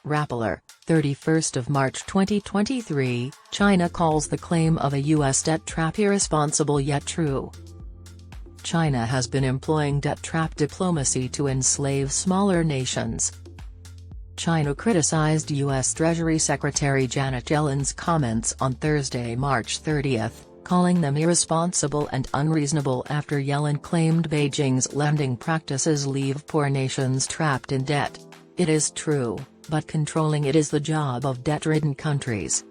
Rappler, 31st of March 2023, China calls the claim of a U.S. debt trap irresponsible yet true. China has been employing debt trap diplomacy to enslave smaller nations. China criticized U.S. Treasury Secretary Janet Yellen's comments on Thursday, March 30, calling them irresponsible and unreasonable after Yellen claimed Beijing's lending practices leave poor nations trapped in debt. It is true, but controlling it is the job of debt-ridden countries.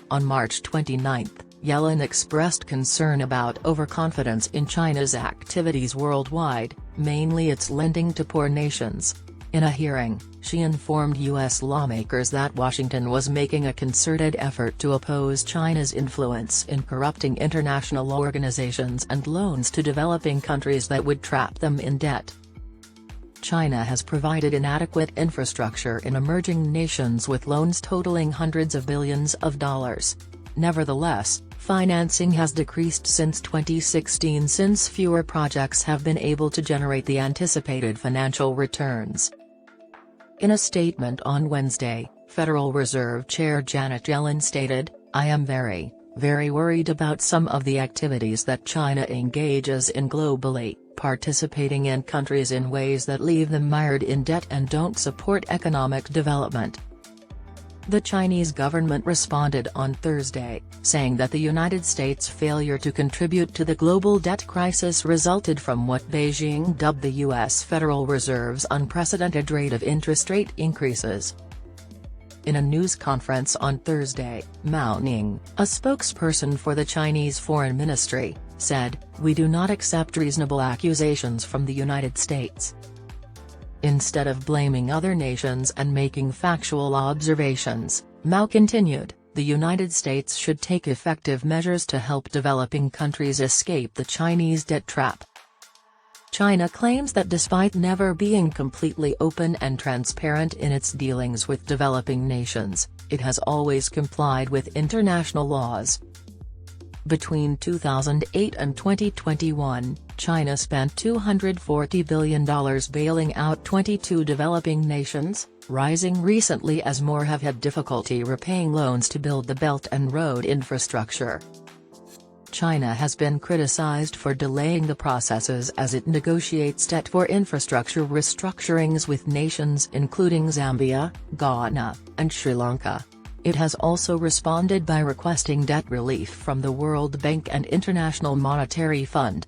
On March 29, Yellen expressed concern about overconfidence in China's activities worldwide, mainly its lending to poor nations. In a hearing, she informed U.S. lawmakers that Washington was making a concerted effort to oppose China's influence in corrupting international organizations and loans to developing countries that would trap them in debt. China has provided inadequate infrastructure in emerging nations with loans totaling hundreds of billions of dollars. Nevertheless, financing has decreased since 2016 since fewer projects have been able to generate the anticipated financial returns. In a statement on Wednesday, Federal Reserve Chair Janet Yellen stated, "I am very, very worried about some of the activities that China engages in globally, participating in countries in ways that leave them mired in debt and don't support economic development." The Chinese government responded on Thursday, saying that the United States' failure to contribute to the global debt crisis resulted from what Beijing dubbed the U.S. Federal Reserve's unprecedented rate of interest rate increases. In a news conference on Thursday, Mao Ning, a spokesperson for the Chinese Foreign Ministry, said, "We do not accept reasonable accusations from the United States." Instead of blaming other nations and making factual observations, Mao continued, "The United States should take effective measures to help developing countries escape the Chinese debt trap." China claims that despite never being completely open and transparent in its dealings with developing nations, it has always complied with international laws. Between 2008 and 2021, China spent $240 billion bailing out 22 developing nations, rising recently as more have had difficulty repaying loans to build the Belt and Road infrastructure. China has been criticized for delaying the processes as it negotiates debt for infrastructure restructurings with nations including Zambia, Ghana, and Sri Lanka. It has also responded by requesting debt relief from the World Bank and International Monetary Fund.